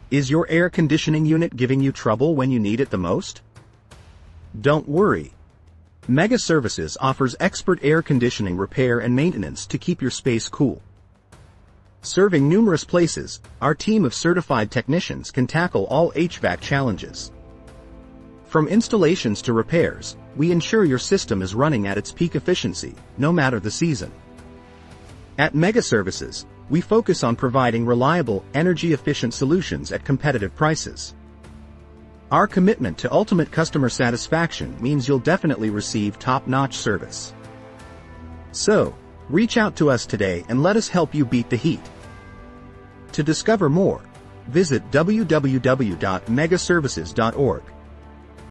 Is your air conditioning unit giving you trouble when you need it the most? Don't worry. Mega Services offers expert air conditioning repair and maintenance to keep your space cool. Serving numerous places, our team of certified technicians can tackle all HVAC challenges. From installations to repairs, we ensure your system is running at its peak efficiency, no matter the season. At Mega Services, we focus on providing reliable, energy-efficient solutions at competitive prices. Our commitment to ultimate customer satisfaction means you'll definitely receive top-notch service. So, reach out to us today and let us help you beat the heat. To discover more, visit www.megaservices.org.